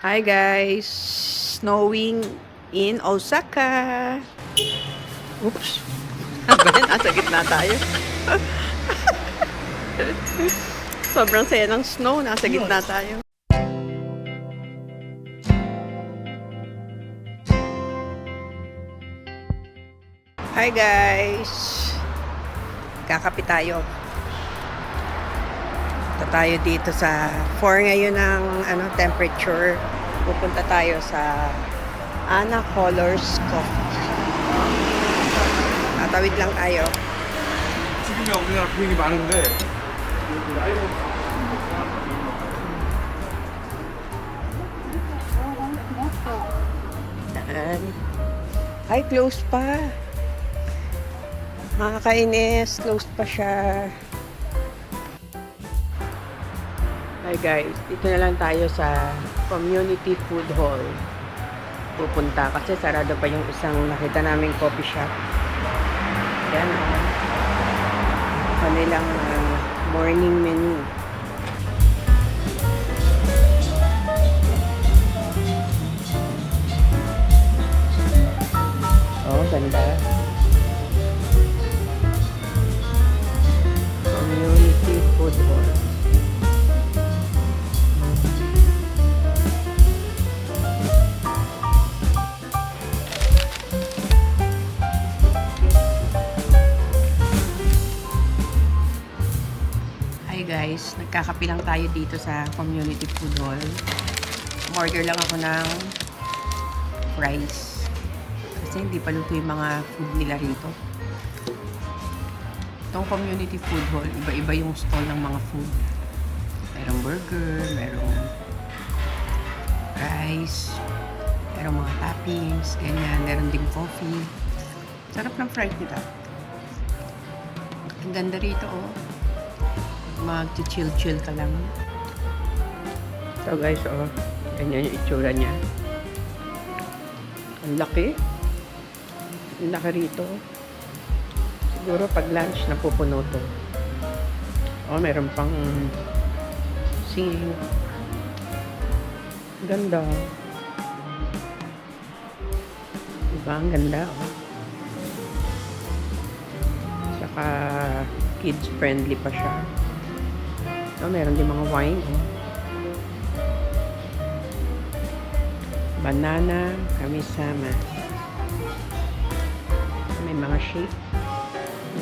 Hi guys! Snowing in Osaka. Oops! Ano ba yan? Nasa gitna tayo. Sobrang saya ng snow. Nasa gitna tayo. Hi guys! Kakape tayo. Punta tayo dito sa 4 ngayon ng temperature. Pupunta tayo sa Ana Colors Coffee. Tatawid lang tayo. 지금이 우리나라 비행이 많은데 Yan. Ay, close pa. Nakakainis. Close pa siya. Hi guys, dito na lang tayo sa Community Food Hall. Pupunta kasi sarado pa yung isang nakita naming coffee shop. Yan o. Kanilang morning menu. Oh, ganda. Community Food Hall. Hi guys, nagkakape lang tayo dito sa Community Food Hall. Order lang ako ng fries. Kasi hindi pa luto yung mga food nila rito. Itong Community Food Hall, iba-iba yung stall ng mga food. Merong burger, merong rice, merong mga toppings, ganyan. Meron ding coffee. Sarap ng fries nila. Ang ganda rito, oh. Mag-chill-chill ka lang. So guys, oh, ganyan yung itsura niya. Ang laki. Ang laki rito. Siguro pag lunch napupuno to. Oh, meron pang sing. Ganda. Diba? Ang ganda, oh. Saka kids friendly pa siya. Oh, meron din mga wine, oh. Banana kamisama. May mga shake.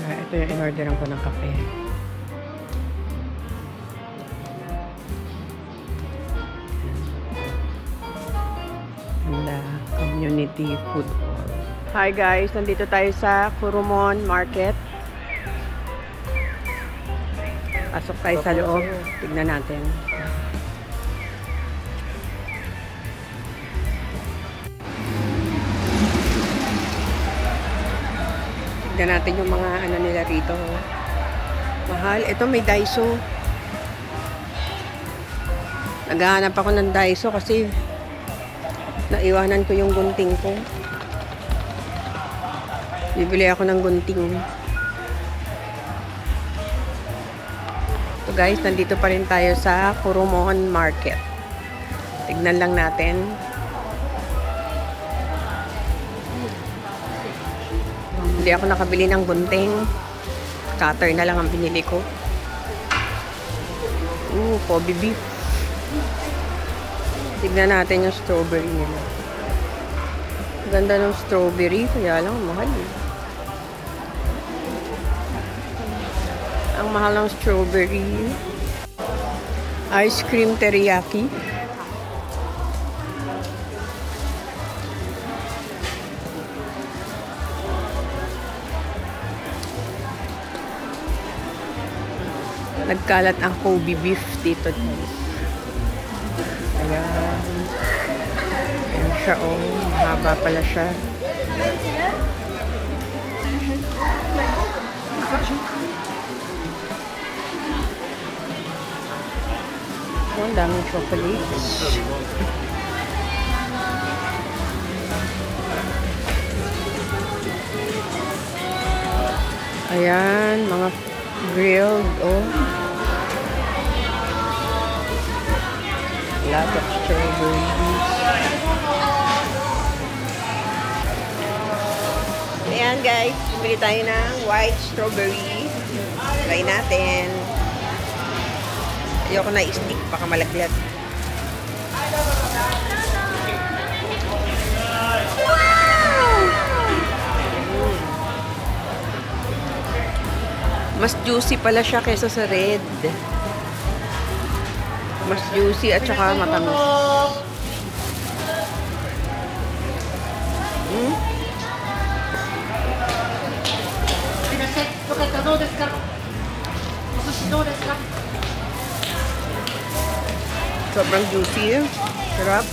Ito yung in-orderan ko ng kape. And Community Food Hall. Hi guys, nandito tayo sa Kurumon Market. Pasok tayo sa loob. Tignan natin. Tignan natin yung mga ano nila rito. Mahal. Ito may Daiso. Naghahanap ako ng Daiso kasi naiwanan ko yung gunting ko. Bibili ako ng gunting. So guys, nandito pa rin tayo sa Kurumon Market. Tignan lang natin. Hindi ako nakabili ng gunting. Cutter na lang ang binili ko. Kobe beef. Tignan natin yung strawberry nila. Ganda ng strawberry, kaya lang mahal eh. Ang mahal ng strawberry. Ice cream teriyaki. Nagkalat ang Kobe beef dito. Ayan. Ayan siya, oh. Mahaba pala siya. Oh, ang daming chocolates. Ayan, mga grilled, oh. Lot of strawberry. naman guys, bili tayo ng white strawberry. Try natin. Ayoko na i-stick, baka malaglag. Mas juicy pala siya kaysa sa red. Mas juicy at saka matamis. Sobrang juicy. Sarap.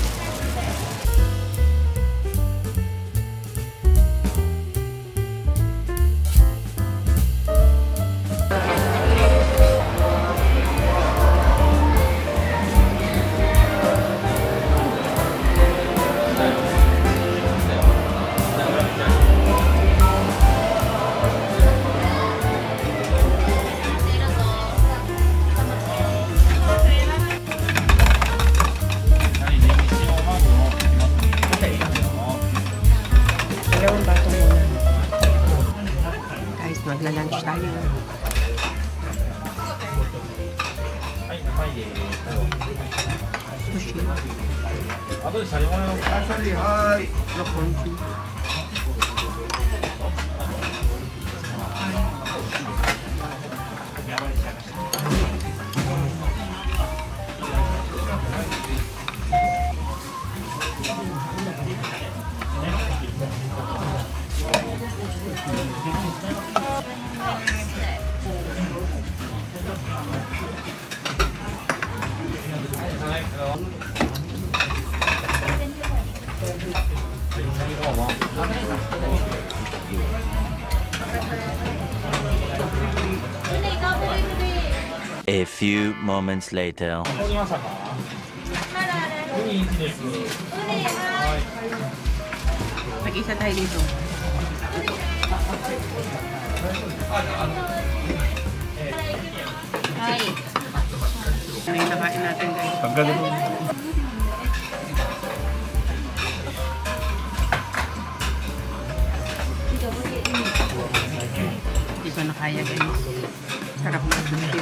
Dalawang bato muna. Guys, magla-lunch tayo. Sushi. 後でシャリモネのシャリはーい。A few moments later. Mag-isa tayo dito. Hi. Ano yung nakain natin guys? Pagkano? Hindi ko na kaya guys. Sarap na sushi.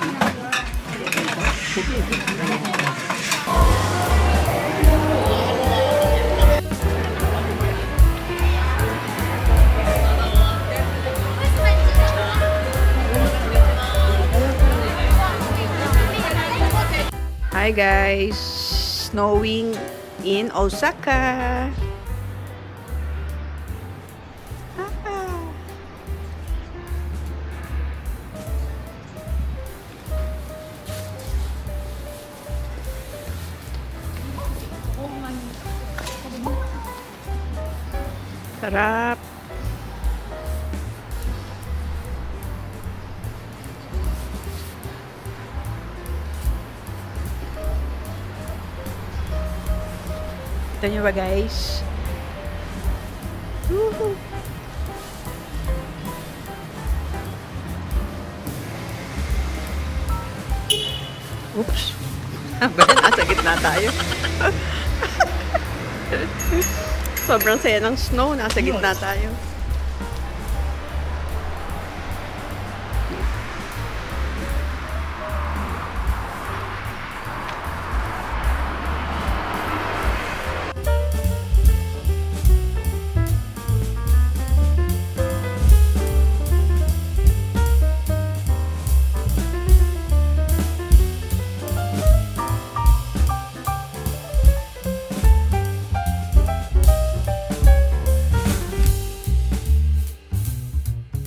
Hi guys! Snowing in Osaka. Sarap. Kita nyo ba guys? Woohoo! Oops! Bayan, nasa gitna tayo. Sobrang saya ng snow. Nasa gitna tayo.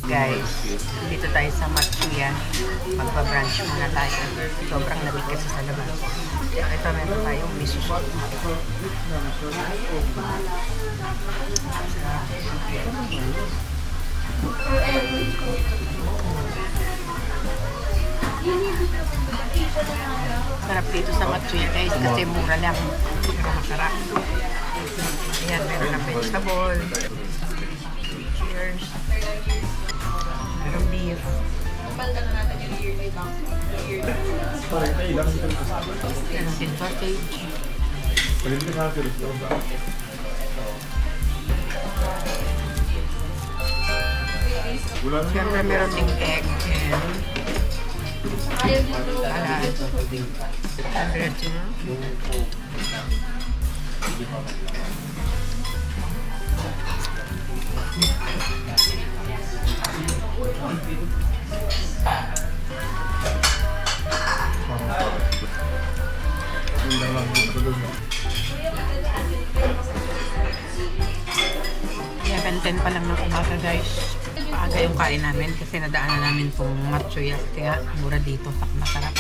Guys, dito tayo sa Matsuya. Magpa-brunch muna tayo. Sobrang lamig kasi sa labas. Ito meron tayong miso soup. Sarap dito sa Matsuya guys kasi mura lang. Pero masarap. Ayan, meron ng vegetable. Cheers. Merong beef. Meron din sausage. Siyempre meron ding egg and salad. Diretso na. Kaya 10 pa lang ng umaga guys. Paaga yung kain namin kasi nadaanan namin pong Matsuyas. Kaya mura dito, sak masarap.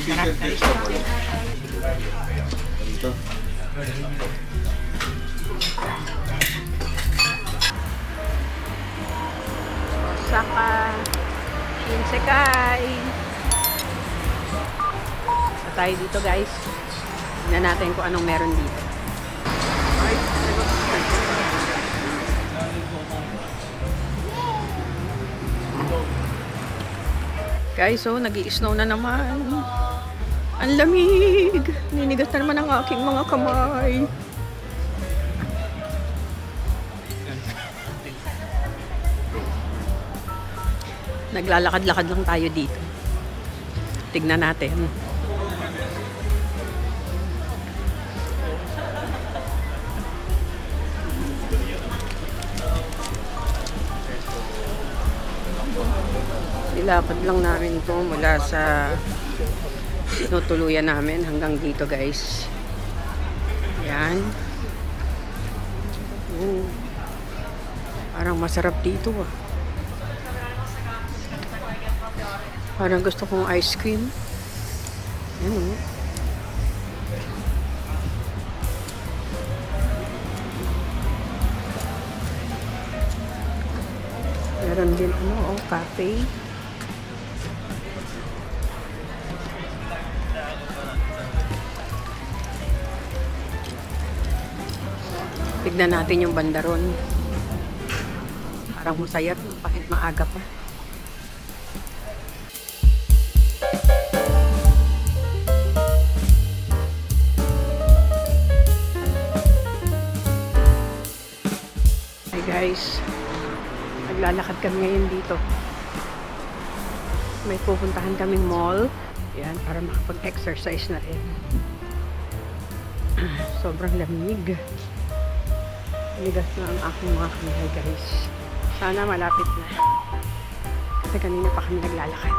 Sarap guys. Osaka Shinsekai. So tayo dito guys. Tingnan natin kung anong meron dito. Ay, guys, so nag-i-snow na naman. Ang lamig. Ninigas na naman ang aking mga kamay. Naglalakad-lakad lang tayo dito. Tignan natin. Nilakad lang namin ito mula sa tinutuluyan namin hanggang dito guys. Yan. Parang masarap dito ah. Parang gusto kong ice cream. Yan o. Meron din cafe. Tignan natin yung bandaron. Parang masaya kahit maaga pa. Hi guys, naglalakad kami ngayon dito. May pupuntahan kaming mall. Yan, para makapag-exercise na rin. Sobrang lamig. Ligas na ang aking mga kamay guys. Sana malapit na. Kasi kanina pa kami naglalakad.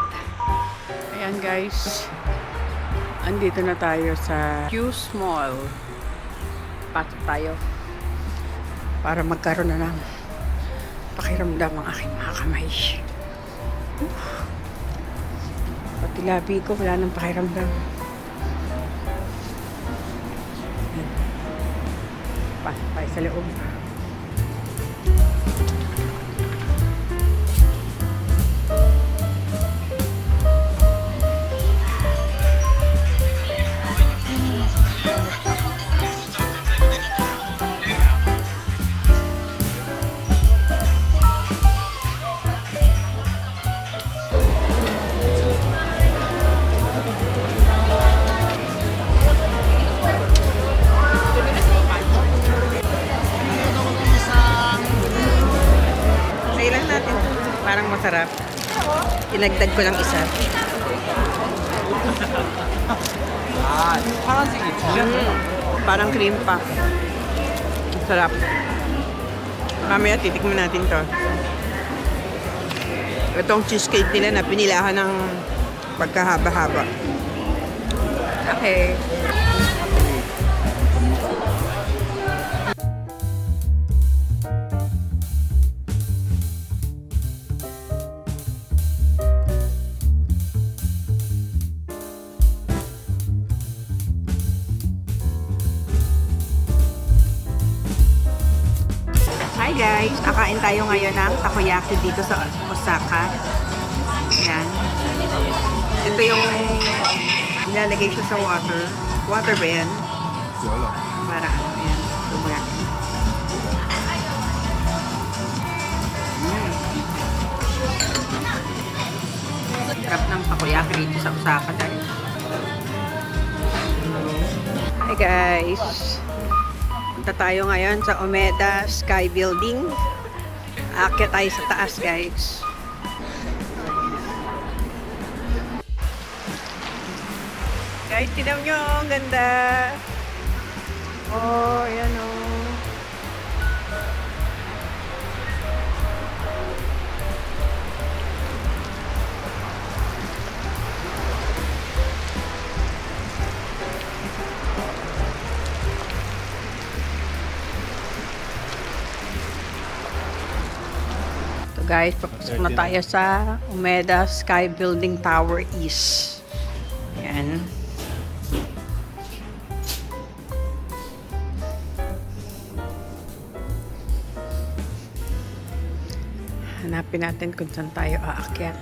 Ayan guys. Andito na tayo sa Q's Mall. Pasok tayo. Para magkaroon na ng pakiramdam ang aking mga kamay. Pati labi ko wala nang pakiramdam. Pasok tayo sa loob. Sailan natin. Parang masarap. Inagdag ko lang isa. Parang cream pa. Sarap. Mamaya titikman natin to. Itong cheesecake nila na pinilahan ng pagkahaba-haba. Okay. Hi guys! Kakain tayo ngayon ng takoyaki dito sa Osaka. Ayan. Ito yung nilalagay siya sa water. Water ba yan? Wala. Para ano yan. Takoyaki. Sarap ng takoyaki. takoyaki dito sa Osaka dahil. Hi guys! Punta tayo ngayon sa Umeda Sky Building. Aakyat tayo sa taas guys. Guys, tignan nyo, ang ganda. Oh, ayan oh. So guys, papasok na tayo sa Umeda Sky Building Tower East. Ayan. Hanapin natin kung saan tayo aakyat.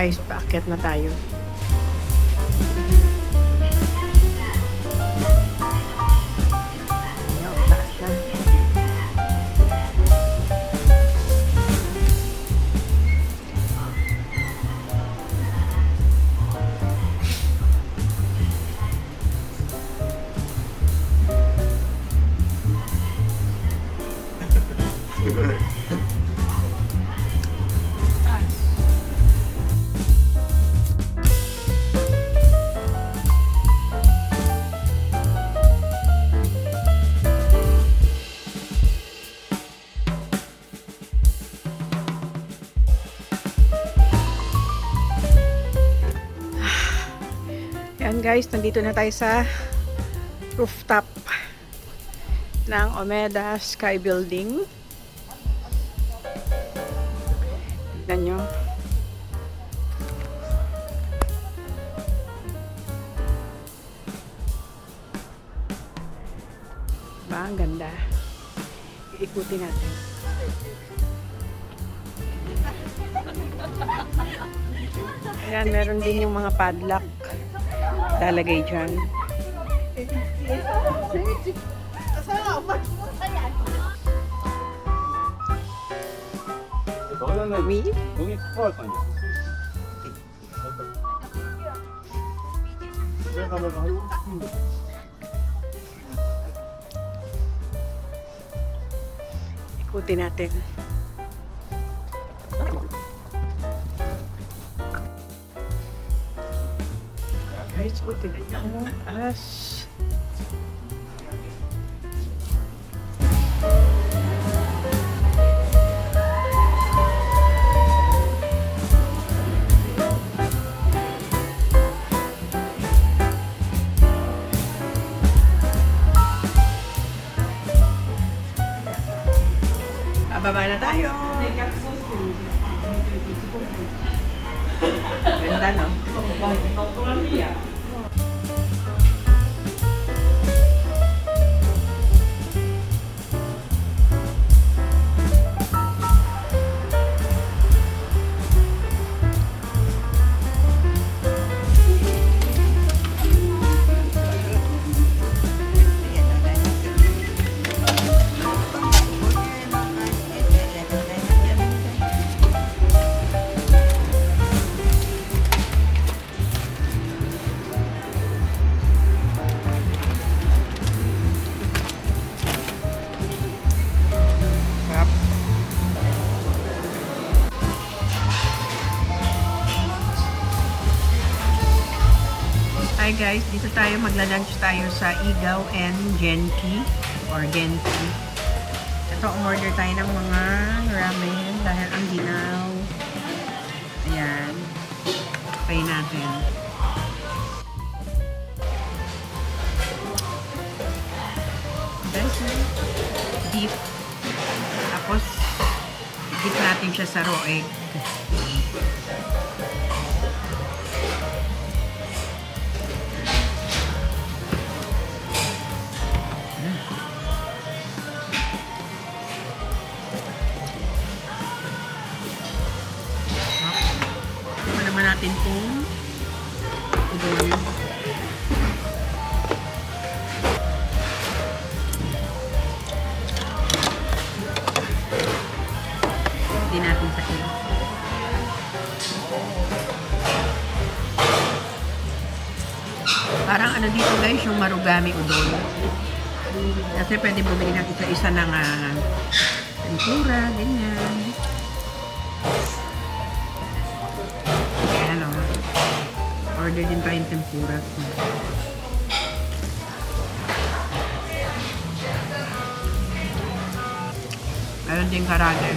Guys, paakyat na tayo. Ayan, taas na. Yan guys, nandito na tayo sa rooftop ng Umeda Sky Building. Tignan nyo. Diba? Ang ganda. Iikutin natin. Ayan, meron din yung mga padlock. Lalagay dyan. Me? 여기 코알 거 아니야? 내가 가면 하고 싶은데. Ikutin natin. Guys, ikutin natin. As... Bababa na tayo. Ganda, no? Hi guys, dito tayo magla-lunch tayo sa Igaw and Genki or Genki. Ito, umorder tayo ng mga ramen dahil ang ginaw. Ayan. Pay natin. beef. Tapos, i-dip natin siya sa raw egg. Tignan naman natin kung udon. Hindi natin sa egg. Parang ano dito guys, yung marugami udon. Kasi pwede bumili ng isa-isa ng tempura, ganyan. Ayan o. Order din tayong tempura. Meron din karage.